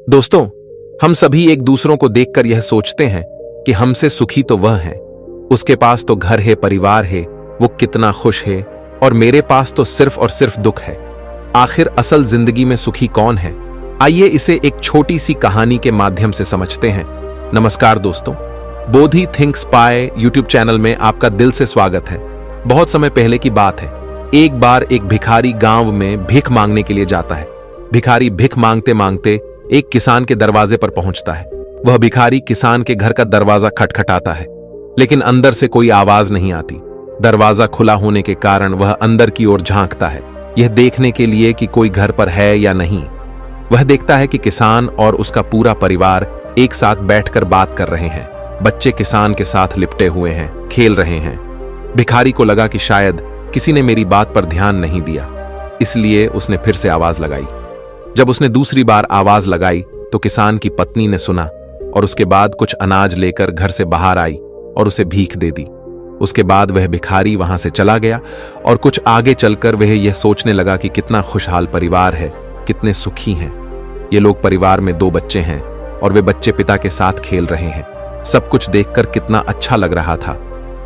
दोस्तों, हम सभी एक दूसरों को देखकर यह सोचते हैं कि हमसे सुखी तो वह है, उसके पास तो घर है, परिवार है, वो कितना खुश है, और मेरे पास तो सिर्फ और सिर्फ दुख है। आखिर असल जिंदगी में सुखी कौन है? आइए इसे एक छोटी सी कहानी के माध्यम से समझते हैं। नमस्कार दोस्तों, बोधि थिंक स्पाई यूट्यूब चैनल में आपका दिल से स्वागत है। बहुत समय पहले की बात है, एक बार एक भिखारी गांव में भीख मांगने के लिए जाता है। भिखारी भीख मांगते मांगते एक किसान के दरवाजे पर पहुंचता है। वह भिखारी किसान के घर का दरवाजा खटखटाता है, लेकिन अंदर से कोई आवाज नहीं आती। दरवाजा खुला होने के कारण वह अंदर की ओर झांकता है, यह देखने के लिए कि कोई घर पर है या नहीं। वह देखता है कि किसान और उसका पूरा परिवार एक साथ बैठकर बात कर रहे हैं। बच्चे किसान के साथ लिपटे हुए हैं, खेल रहे हैं। भिखारी को लगा कि शायद किसी ने मेरी बात पर ध्यान नहीं दिया, इसलिए उसने फिर से आवाज लगाई। जब उसने दूसरी बार आवाज लगाई तो किसान की पत्नी ने सुना और उसके बाद कुछ अनाज लेकर घर से बाहर आई और उसे भीख दे दी। उसके बाद वह भिखारी वहां से चला गया और कुछ आगे चलकर वह यह सोचने लगा कि कितना खुशहाल परिवार है, कितने सुखी हैं ये लोग। परिवार में 2 बच्चे हैं और वे बच्चे पिता के साथ खेल रहे हैं। सब कुछ देखकर कितना अच्छा लग रहा था।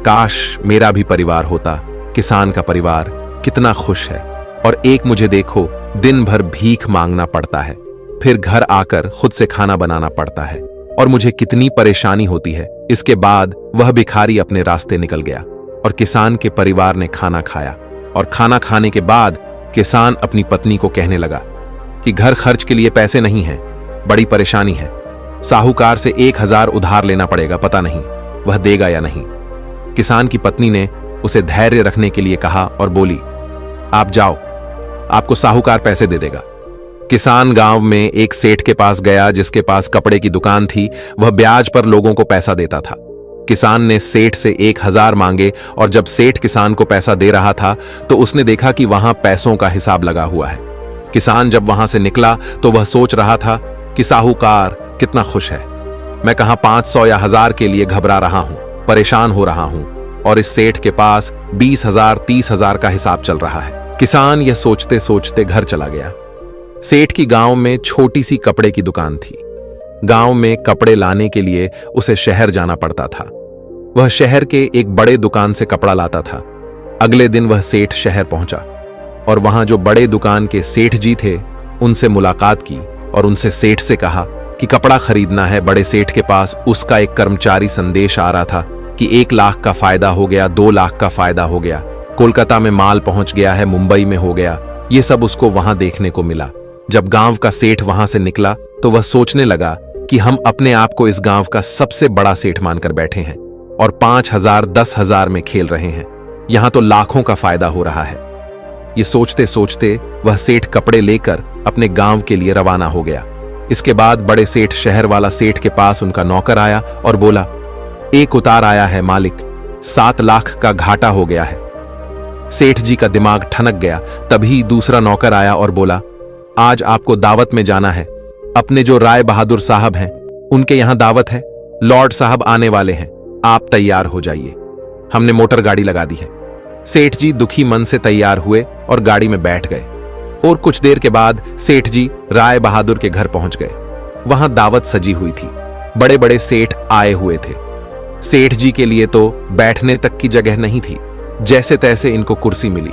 काश मेरा भी परिवार होता। किसान का परिवार कितना खुश है, और एक मुझे देखो, दिन भर भीख मांगना पड़ता है, फिर घर आकर खुद से खाना बनाना पड़ता है, और मुझे कितनी परेशानी होती है। इसके बाद वह भिखारी अपने रास्ते निकल गया और किसान के परिवार ने खाना खाया। और खाना खाने के बाद किसान अपनी पत्नी को कहने लगा कि घर खर्च के लिए पैसे नहीं हैं, बड़ी परेशानी है। साहूकार से 1000 उधार लेना पड़ेगा, पता नहीं वह देगा या नहीं। किसान की पत्नी ने उसे धैर्य रखने के लिए कहा और बोली, आप जाओ, आपको साहूकार पैसे दे देगा। किसान गांव में एक सेठ के पास गया जिसके पास कपड़े की दुकान थी। वह ब्याज पर लोगों को पैसा देता था। किसान ने सेठ से 1000 मांगे, और जब सेठ किसान को पैसा दे रहा था तो उसने देखा कि वहां पैसों का हिसाब लगा हुआ है। किसान जब वहां से निकला तो वह सोच रहा था कि साहूकार कितना खुश है। मैं कहां 500 या 1000 के लिए घबरा रहा हूं, परेशान हो रहा हूं, और इस सेठ के पास 20,000 30,000 का हिसाब चल रहा है। किसान यह सोचते सोचते घर चला गया। सेठ की गांव में छोटी सी कपड़े की दुकान थी। गांव में कपड़े लाने के लिए उसे शहर जाना पड़ता था। वह शहर के एक बड़े दुकान से कपड़ा लाता था। अगले दिन वह सेठ शहर पहुंचा और वहां जो बड़े दुकान के सेठ जी थे उनसे मुलाकात की और उनसे सेठ से कहा कि कपड़ा खरीदना है। बड़े सेठ के पास उसका एक कर्मचारी संदेश आ रहा था कि 1 लाख का फायदा हो गया, 2 लाख का फायदा हो गया, कोलकाता में माल पहुंच गया है, मुंबई में हो गया। ये सब उसको वहां देखने को मिला। जब गांव का सेठ वहां से निकला तो वह सोचने लगा कि हम अपने आप को इस गांव का सबसे बड़ा सेठ मानकर बैठे हैं और 5,000 10,000 में खेल रहे हैं। यहां तो लाखों का फायदा हो रहा है। ये सोचते सोचते वह सेठ कपड़े लेकर अपने गांव के लिए रवाना हो गया। इसके बाद बड़े सेठ शहर वाला सेठ के पास उनका नौकर आया और बोला, एक उतार आया है मालिक, 7 लाख का घाटा हो गया है। सेठ जी का दिमाग ठनक गया। तभी दूसरा नौकर आया और बोला, आज आपको दावत में जाना है। अपने जो राय बहादुर साहब हैं उनके यहां दावत है। लॉर्ड साहब आने वाले हैं, आप तैयार हो जाइए। हमने मोटर गाड़ी लगा दी है। सेठ जी दुखी मन से तैयार हुए और गाड़ी में बैठ गए, और कुछ देर के बाद सेठ जी राय बहादुर के घर पहुंच गए। वहां दावत सजी हुई थी, बड़े बड़े सेठ आए हुए थे। सेठ जी के लिए तो बैठने तक की जगह नहीं थी, जैसे तैसे इनको कुर्सी मिली।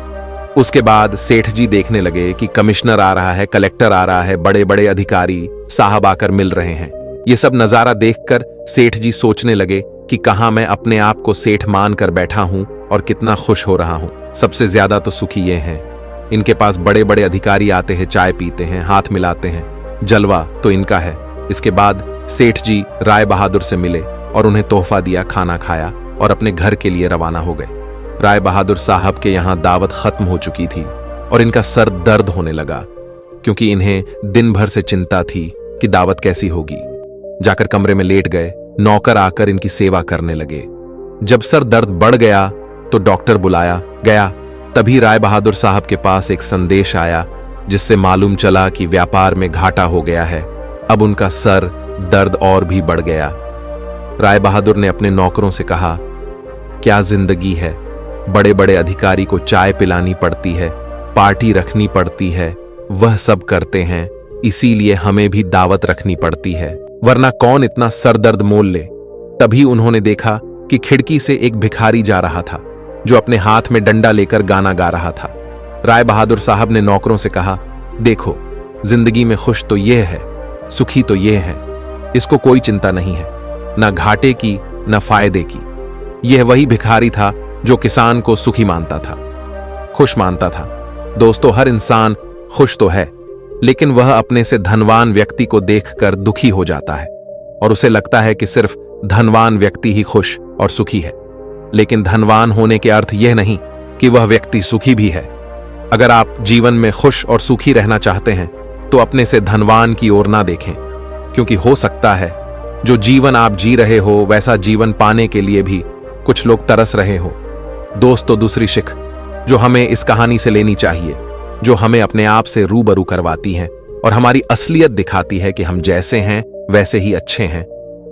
उसके बाद सेठ जी देखने लगे कि कमिश्नर आ रहा है, कलेक्टर आ रहा है, बड़े बड़े अधिकारी साहब आकर मिल रहे हैं। ये सब नजारा देखकर सेठ जी सोचने लगे कि कहां मैं अपने आप को सेठ मानकर बैठा हूं और कितना खुश हो रहा हूं। सबसे ज्यादा तो सुखी ये हैं, इनके पास बड़े बड़े अधिकारी आते हैं, चाय पीते हैं, हाथ मिलाते हैं, जलवा तो इनका है। इसके बाद सेठ जी राय बहादुर से मिले और उन्हें तोहफा दिया, खाना खाया और अपने घर के लिए रवाना हो गए। राय बहादुर साहब के यहां दावत खत्म हो चुकी थी और इनका सर दर्द होने लगा, क्योंकि इन्हें दिन भर से चिंता थी कि दावत कैसी होगी। जाकर कमरे में लेट गए। नौकर आकर इनकी सेवा करने लगे। जब सर दर्द बढ़ गया तो डॉक्टर बुलाया गया। तभी राय बहादुर साहब के पास एक संदेश आया जिससे मालूम चला कि व्यापार में घाटा हो गया है। अब उनका सर दर्द और भी बढ़ गया। राय बहादुर ने अपने नौकरों से कहा, क्या जिंदगी है, बड़े बड़े अधिकारी को चाय पिलानी पड़ती है, पार्टी रखनी पड़ती है, वह सब करते हैं, इसीलिए हमें भी दावत रखनी पड़ती है, वरना कौन इतना सरदर्द मोल ले। तभी उन्होंने देखा कि खिड़की से एक भिखारी जा रहा था जो अपने हाथ में डंडा लेकर गाना गा रहा था। राय बहादुर साहब ने नौकरों से कहा, देखो, जिंदगी में खुश तो ये है, सुखी तो ये है, इसको कोई चिंता नहीं है, ना घाटे की ना फायदे की। यह वही भिखारी था जो किसान को सुखी मानता था, खुश मानता था। दोस्तों, हर इंसान खुश तो है, लेकिन वह अपने से धनवान व्यक्ति को देखकर दुखी हो जाता है और उसे लगता है कि सिर्फ धनवान व्यक्ति ही खुश और सुखी है। लेकिन धनवान होने के अर्थ यह नहीं कि वह व्यक्ति सुखी भी है। अगर आप जीवन में खुश और सुखी रहना चाहते हैं तो अपने से धनवान की ओर ना देखें, क्योंकि हो सकता है जो जीवन आप जी रहे हो वैसा जीवन पाने के लिए भी कुछ लोग तरस रहे हो। दोस्तों, दूसरी शिख जो हमें इस कहानी से लेनी चाहिए, जो हमें अपने आप से रूबरू करवाती है और हमारी असलियत दिखाती है कि हम जैसे हैं वैसे ही अच्छे हैं।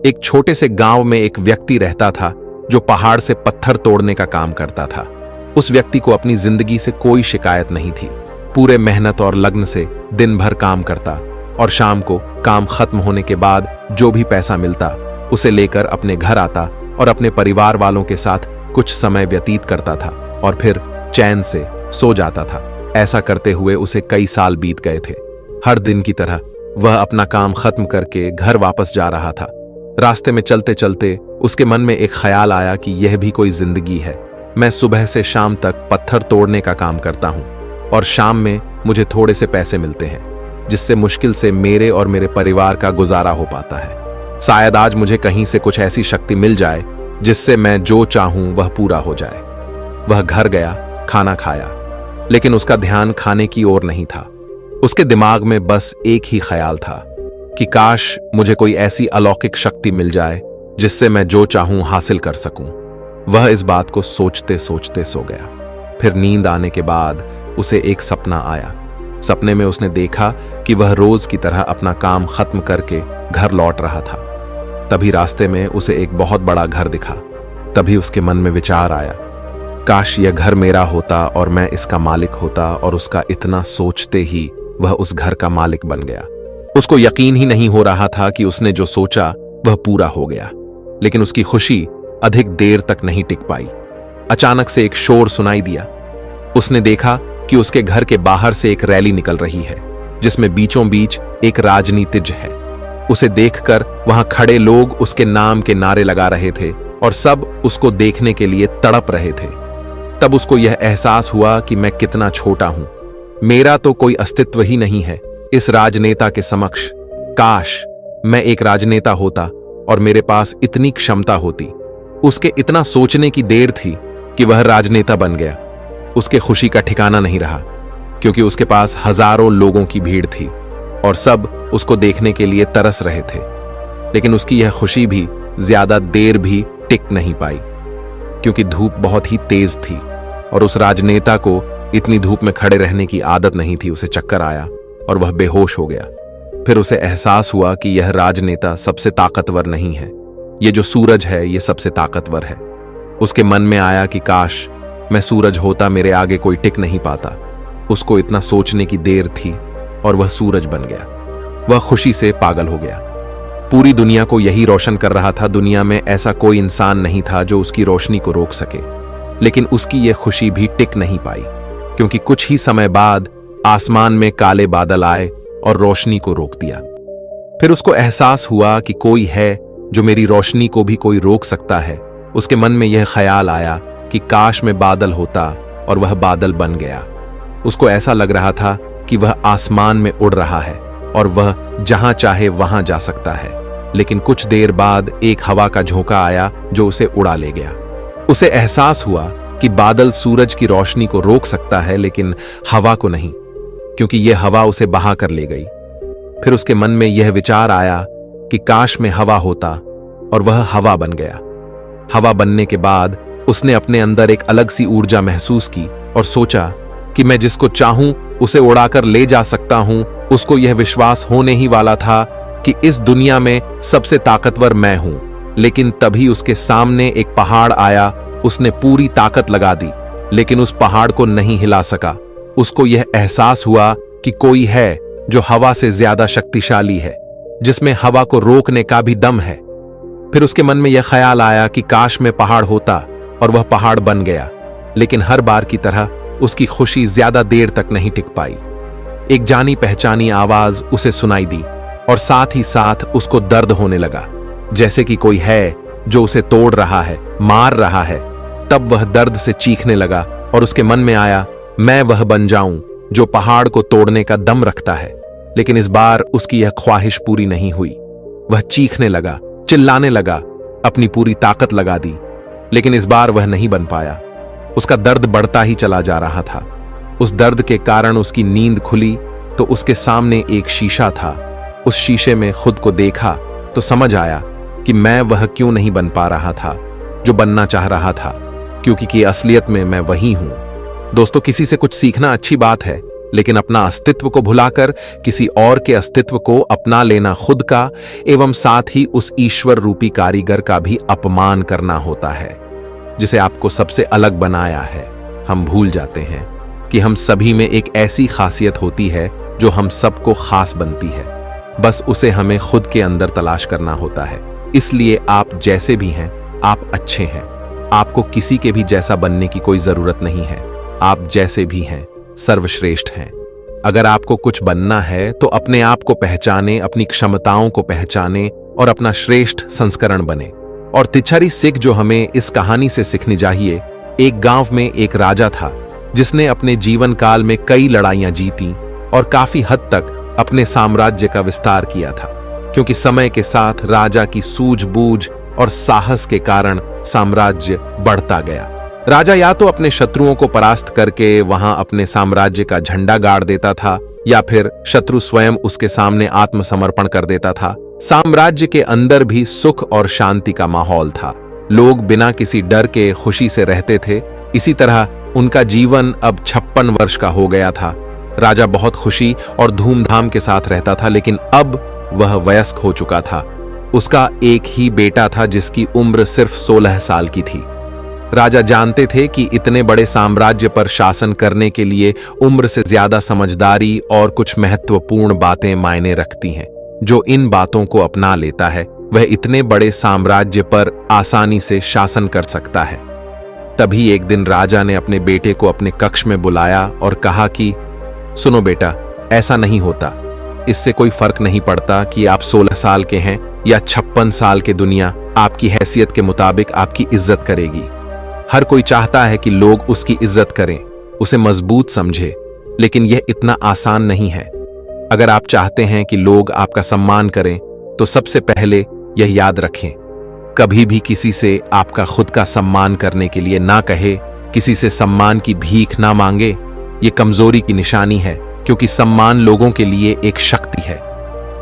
एक छोटे से गांव में एक व्यक्ति रहता था जो पहाड़ से पत्थर तोड़ने का काम करता था। उस व्यक्ति को अपनी जिंदगी से कोई शिकायत नहीं थी। पूरे मेहनत और लगन से दिन भर काम करता और शाम को काम खत्म होने के बाद जो भी पैसा मिलता उसे लेकर अपने घर आता और अपने परिवार वालों के साथ कुछ समय व्यतीत करता था और फिर चैन से सो जाता था। ऐसा करते हुए उसे कई साल बीत गए थे। हर दिन की तरह वह अपना काम खत्म करके घर वापस जा रहा था। रास्ते में चलते चलते उसके मन में एक ख्याल आया कि यह भी कोई जिंदगी है। मैं सुबह से शाम तक पत्थर तोड़ने का काम करता हूं और शाम में मुझे थोड़े से पैसे मिलते हैं, जिससे मुश्किल से मेरे और मेरे परिवार का गुजारा हो पाता है। शायद आज मुझे कहीं से कुछ ऐसी शक्ति मिल जाए जिससे मैं जो चाहूं वह पूरा हो जाए। वह घर गया, खाना खाया, लेकिन उसका ध्यान खाने की ओर नहीं था। उसके दिमाग में बस एक ही ख्याल था कि काश मुझे कोई ऐसी अलौकिक शक्ति मिल जाए जिससे मैं जो चाहूं हासिल कर सकूं। वह इस बात को सोचते सोचते सो गया। फिर नींद आने के बाद उसे एक सपना आया। सपने में उसने देखा कि वह रोज की तरह अपना काम खत्म करके घर लौट रहा था। तभी रास्ते में उसे एक बहुत बड़ा घर दिखा। तभी उसके मन में विचार आया, काश यह घर मेरा होता और मैं इसका मालिक होता। और उसका इतना सोचते ही वह उस घर का मालिक बन गया। उसको यकीन ही नहीं हो रहा था कि उसने जो सोचा वह पूरा हो गया, लेकिन उसकी खुशी अधिक देर तक नहीं टिक पाई। अचानक से एक शोर सुनाई दिया। उसने देखा कि उसके घर के बाहर से एक रैली निकल रही है जिसमें बीचों बीच एक राजनीतिज्ञ है। उसे देखकर वहां खड़े लोग उसके नाम के नारे लगा रहे थे और सब उसको देखने के लिए तड़प रहे थे। तब उसको यह एहसास हुआ कि मैं कितना छोटा हूं, मेरा तो कोई अस्तित्व ही नहीं है इस राजनेता के समक्ष। काश मैं एक राजनेता होता और मेरे पास इतनी क्षमता होती। उसके इतना सोचने की देर थी कि वह राजनेता बन गया। उसके खुशी का ठिकाना नहीं रहा, क्योंकि उसके पास हजारों लोगों की भीड़ थी और सब उसको देखने के लिए तरस रहे थे। लेकिन उसकी यह खुशी भी ज्यादा देर भी टिक नहीं पाई, क्योंकि धूप बहुत ही तेज थी और उस राजनेता को इतनी धूप में खड़े रहने की आदत नहीं थी। उसे चक्कर आया और वह बेहोश हो गया। फिर उसे एहसास हुआ कि यह राजनेता सबसे ताकतवर नहीं है, ये जो सूरज है ये सबसे ताकतवर है। उसके मन में आया कि काश मैं सूरज होता, मेरे आगे कोई टिक नहीं पाता। उसको इतना सोचने की देर थी और वह सूरज बन गया। वह खुशी से पागल हो गया। पूरी दुनिया को यही रोशन कर रहा था। दुनिया में ऐसा कोई इंसान नहीं था जो उसकी रोशनी को रोक सके। लेकिन उसकी यह खुशी भी टिक नहीं पाई, क्योंकि कुछ ही समय बाद आसमान में काले बादल आए और रोशनी को रोक दिया। फिर उसको एहसास हुआ कि कोई है जो मेरी रोशनी को भी कोई रोक सकता है। उसके मन में यह ख्याल आया कि काश मैं बादल होता, और वह बादल बन गया। उसको ऐसा लग रहा था कि वह आसमान में उड़ रहा है और वह जहां चाहे वहां जा सकता है। लेकिन कुछ देर बाद एक हवा का झोंका आया जो उसे उड़ा ले गया। उसे एहसास हुआ कि बादल सूरज की रोशनी को रोक सकता है, लेकिन हवा को नहीं, क्योंकि यह हवा उसे बहा कर ले गई। फिर उसके मन में यह विचार आया कि काश में हवा होता, और वह हवा बन गया। हवा बनने के बाद उसने अपने अंदर एक अलग सी ऊर्जा महसूस की और सोचा कि मैं जिसको चाहूं उसे उड़ाकर ले जा सकता हूं। उसको यह विश्वास होने ही वाला था कि इस दुनिया में सबसे ताकतवर मैं हूं। लेकिन तभी उसके सामने एक पहाड़ आया। उसने पूरी ताकत लगा दी, लेकिन उस पहाड़ को नहीं हिला सका। उसको यह एहसास हुआ कि कोई है जो हवा से ज्यादा शक्तिशाली है, जिसमें हवा को रोकने का भी दम है। फिर उसके मन में यह ख्याल आया कि काश में पहाड़ होता, और वह पहाड़ बन गया। लेकिन हर बार की तरह उसकी खुशी ज्यादा देर तक नहीं टिक पाई। एक जानी पहचानी आवाज उसे सुनाई दी और साथ ही साथ उसको दर्द होने लगा, जैसे कि कोई है जो उसे तोड़ रहा है, मार रहा है। तब वह दर्द से चीखने लगा और उसके मन में आया, मैं वह बन जाऊं जो पहाड़ को तोड़ने का दम रखता है। लेकिन इस बार उसकी यह ख्वाहिश पूरी नहीं हुई। वह चीखने लगा, चिल्लाने लगा, अपनी पूरी ताकत लगा दी, लेकिन इस बार वह नहीं बन पाया। उसका दर्द बढ़ता ही चला जा रहा था। उस दर्द के कारण उसकी नींद खुली तो उसके सामने एक शीशा था। उस शीशे में खुद को देखा तो समझ आया कि मैं वह क्यों नहीं बन पा रहा था जो बनना चाह रहा था, क्योंकि असलियत में मैं वही हूं। दोस्तों, किसी से कुछ सीखना अच्छी बात है, लेकिन अपना अस्तित्व को भुलाकर किसी और के अस्तित्व को अपना लेना खुद का एवं साथ ही उस ईश्वर रूपी कारीगर का भी अपमान करना होता है, जिसे आपको सबसे अलग बनाया है। हम भूल जाते हैं कि हम सभी में एक ऐसी खासियत होती है जो हम सबको खास बनती है। बस उसे हमें खुद के अंदर तलाश करना होता है। इसलिए आप जैसे भी हैं, आप अच्छे हैं। आपको किसी के भी जैसा बनने की कोई जरूरत नहीं है। आप जैसे भी हैं, सर्वश्रेष्ठ हैं। अगर आपको कुछ बनना है तो अपने आप को पहचाने, अपनी क्षमताओं को पहचाने और अपना श्रेष्ठ संस्करण बने। और तिच्छरी सीख जो हमें इस कहानी से सीखनी चाहिए, एक गांव में एक राजा था जिसने अपने जीवन काल में कई लड़ाइयां जीती और काफी हद तक अपने साम्राज्य का विस्तार किया था, क्योंकि समय के साथ राजा की सूझबूझ और साहस के कारण साम्राज्य बढ़ता गया। राजा या तो अपने शत्रुओं को परास्त करके वहां अपने साम्राज्य का झंडा गाड़ देता था, या फिर शत्रु स्वयं उसके सामने आत्मसमर्पण कर देता था। साम्राज्य के अंदर भी सुख और शांति का माहौल था। लोग बिना किसी डर के खुशी से रहते थे। इसी तरह उनका जीवन अब 56 वर्ष का हो गया था। राजा बहुत खुशी और धूमधाम के साथ रहता था, लेकिन अब वह वयस्क हो चुका था। उसका एक ही बेटा था जिसकी उम्र सिर्फ 16 साल की थी। राजा जानते थे कि इतने बड़े साम्राज्य पर शासन करने के लिए उम्र से ज्यादा समझदारी और कुछ महत्वपूर्ण बातें मायने रखती हैं। जो इन बातों को अपना लेता है वह इतने बड़े साम्राज्य पर आसानी से शासन कर सकता है। तभी एक दिन राजा ने अपने बेटे को अपने कक्ष में बुलाया और कहा कि सुनो बेटा, ऐसा नहीं होता। इससे कोई फर्क नहीं पड़ता कि आप 16 साल के हैं या 56 साल के। दुनिया आपकी हैसियत के मुताबिक आपकी इज्जत करेगी। हर कोई चाहता है कि लोग उसकी इज्जत करें, उसे मजबूत समझे, लेकिन यह इतना आसान नहीं है। अगर आप चाहते हैं कि लोग आपका सम्मान करें तो सबसे पहले यह याद रखें, कभी भी किसी से आपका खुद का सम्मान करने के लिए ना कहे, किसी से सम्मान की भीख ना मांगे। ये कमजोरी की निशानी है, क्योंकि सम्मान लोगों के लिए एक शक्ति है।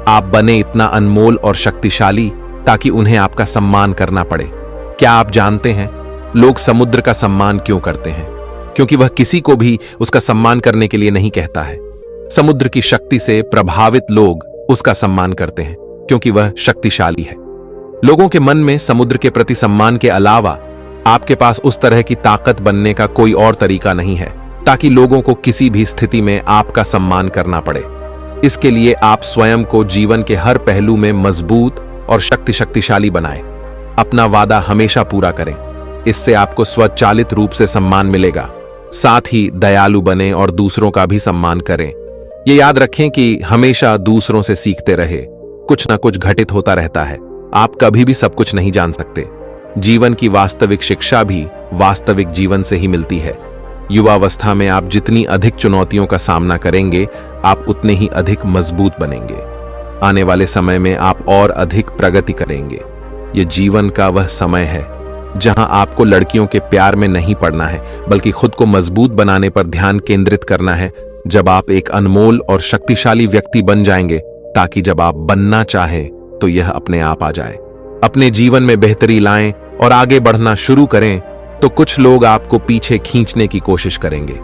आप बने इतना अनमोल और शक्तिशाली ताकि उन्हें आपका सम्मान करना पड़े। क्या आप जानते हैं लोग समुद्र का सम्मान क्यों करते हैं? क्योंकि वह किसी को भी उसका सम्मान करने के लिए नहीं कहता है। समुद्र की शक्ति से प्रभावित लोग उसका सम्मान करते हैं क्योंकि वह शक्तिशाली है। लोगों के मन में समुद्र के प्रति सम्मान के अलावा आपके पास उस तरह की ताकत बनने का कोई और तरीका नहीं है ताकि लोगों को किसी भी स्थिति में आपका सम्मान करना पड़े। इसके लिए आप स्वयं को जीवन के हर पहलू में मजबूत और शक्तिशाली बनाएं। अपना वादा हमेशा पूरा करें, इससे आपको स्वचालित रूप से सम्मान मिलेगा। साथ ही दयालु बने और दूसरों का भी सम्मान करें। ये याद रखें कि हमेशा दूसरों से सीखते रहे। कुछ ना कुछ घटित होता रहता है। आप कभी भी सब कुछ नहीं जान सकते। जीवन की वास्तविक शिक्षा भी वास्तविक जीवन से ही मिलती है। युवावस्था में आप जितनी अधिक चुनौतियों का सामना करेंगे, आप उतने ही अधिक मजबूत बनेंगे। आने वाले समय में आप और अधिक प्रगति करेंगे। ये जीवन का वह समय है जहां आपको लड़कियों के प्यार में नहीं पड़ना है, बल्कि खुद को मजबूत बनाने पर ध्यान केंद्रित करना है। जब आप एक अनमोल और शक्तिशाली व्यक्ति बन जाएंगे, ताकि जब आप बनना चाहें तो यह अपने आप आ जाए। अपने जीवन में बेहतरी लाएं और आगे बढ़ना शुरू करें तो कुछ लोग आपको पीछे खींचने की कोशिश करेंगे।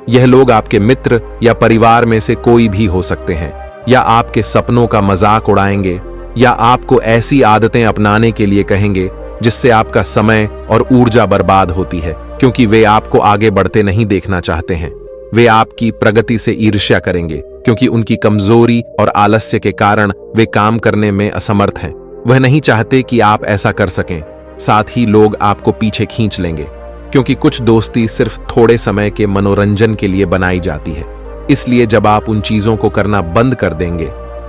यह लोग आपके मित्र या परिवार में से कोई भी हो सकते हैं, या आपके सपनों का मजाक उड़ाएंगे, या आपको ऐसी आदतें अपनाने के लिए कहेंगे जिससे आपका समय और ऊर्जा बर्बाद होती है, क्योंकि वे आपको आगे बढ़ते नहीं देखना चाहते हैं। वे आपकी प्रगति से ईर्ष्या करेंगे क्योंकि उनकी कमजोरी और आलस्य के कारण वे काम करने में असमर्थ हैं। वह नहीं चाहते कि आप ऐसा कर सकें। साथ ही लोग आपको पीछे खींच लेंगे क्योंकि कुछ दोस्ती सिर्फ थोड़े समय के मनोरंजन के लिए बनाई जाती है। इसलिए जब आप उन चीजों को करना बंद कर देंगे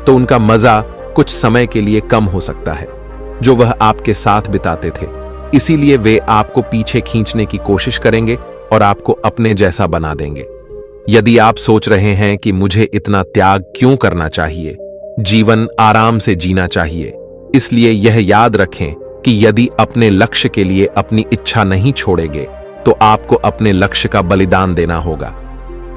तो उनका मजा कुछ समय के लिए कम हो सकता है जो वह आपके साथ बिताते थे। इसीलिए वे आपको पीछे खींचने की कोशिश करेंगे और आपको अपने जैसा बना देंगे। यदि आप सोच रहे हैं कि मुझे इतना त्याग क्यों करना चाहिए, जीवन आराम से जीना चाहिए, इसलिए यह याद रखें कि यदि अपने लक्ष्य के लिए अपनी इच्छा नहीं छोड़ेंगे तो आपको अपने लक्ष्य का बलिदान देना होगा।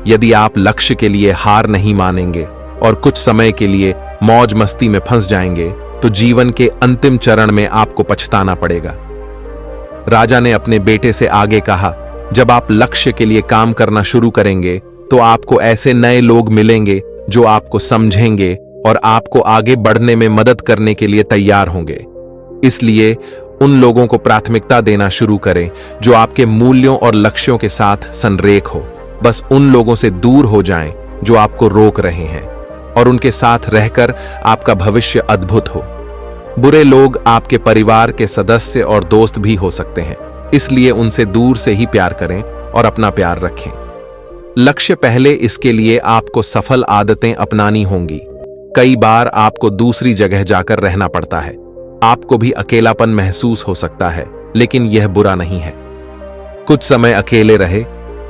यदि आप लक्ष्य के लिए हार नहीं मानेंगे और कुछ समय के लिए मौज मस्ती में फंस जाएंगे तो जीवन के अंतिम चरण में आपको पछताना पड़ेगा। राजा ने अपने बेटे से आगे कहा, जब आप लक्ष्य के लिए काम करना शुरू करेंगे तो आपको ऐसे नए लोग मिलेंगे जो आपको समझेंगे और आपको आगे बढ़ने में मदद करने के लिए तैयार होंगे। इसलिए उन लोगों को प्राथमिकता देना शुरू करें जो आपके मूल्यों और लक्ष्यों के साथ संरेख हो। बस उन लोगों से दूर हो जाएं जो आपको रोक रहे हैं और उनके साथ रहकर आपका भविष्य अद्भुत हो। बुरे लोग आपके परिवार के सदस्य और दोस्त भी हो सकते हैं, इसलिए उनसे दूर से ही प्यार करें और अपना प्यार रखें। लक्ष्य पहले, इसके लिए आपको सफल आदतें अपनानी होंगी। कई बार आपको दूसरी जगह जाकर रहना पड़ता है। आपको भी अकेलापन महसूस हो सकता है, लेकिन यह बुरा नहीं है। कुछ समय अकेले रहे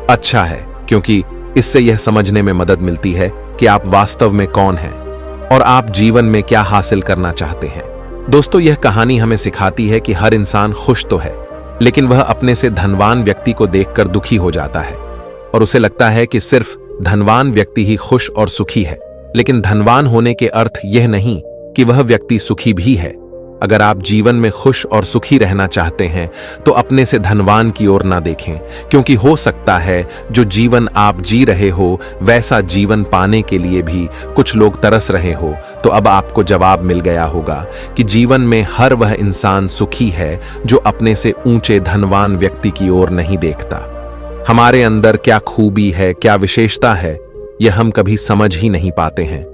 अच्छा है, क्योंकि इससे यह समझने में मदद मिलती है कि आप वास्तव में कौन हैं और आप जीवन में क्या हासिल करना चाहते हैं। दोस्तों, यह कहानी हमें सिखाती है कि हर इंसान खुश तो है, लेकिन वह अपने से धनवान व्यक्ति को देखकर दुखी हो जाता है और उसे लगता है कि सिर्फ धनवान व्यक्ति ही खुश और सुखी है। लेकिन धनवान होने के अर्थ यह नहीं कि वह व्यक्ति सुखी भी है। अगर आप जीवन में खुश और सुखी रहना चाहते हैं तो अपने से धनवान की ओर ना देखें, क्योंकि हो सकता है जो जीवन आप जी रहे हो वैसा जीवन पाने के लिए भी कुछ लोग तरस रहे हो। तो अब आपको जवाब मिल गया होगा कि जीवन में हर वह इंसान सुखी है जो अपने से ऊंचे धनवान व्यक्ति की ओर नहीं देखता। हमारे अंदर क्या खूबी है, क्या विशेषता है, यह हम कभी समझ ही नहीं पाते हैं।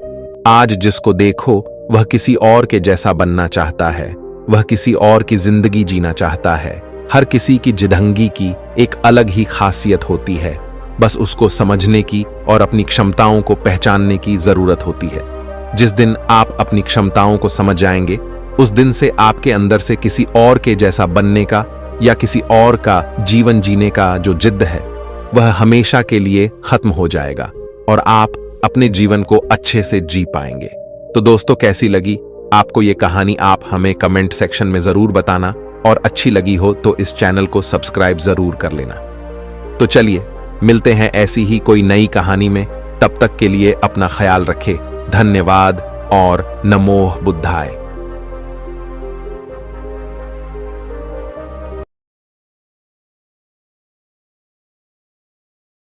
आज जिसको देखो वह किसी और के जैसा बनना चाहता है, वह किसी और की जिंदगी जीना चाहता है। हर किसी की जिदंगी की एक अलग ही खासियत होती है, बस उसको समझने की और अपनी क्षमताओं को पहचानने की जरूरत होती है। जिस दिन आप अपनी क्षमताओं को समझ जाएंगे, उस दिन से आपके अंदर से किसी और के जैसा बनने का या किसी और का जीवन जीने का जो जिद्द है वह हमेशा के लिए खत्म हो जाएगा और आप अपने जीवन को अच्छे से जी पाएंगे। तो दोस्तों, कैसी लगी आपको ये कहानी, आप हमें कमेंट सेक्शन में जरूर बताना, और अच्छी लगी हो तो इस चैनल को सब्सक्राइब जरूर कर लेना। तो चलिए मिलते हैं ऐसी ही कोई नई कहानी में। तब तक के लिए अपना ख्याल रखें। धन्यवाद और नमो बुद्धाय।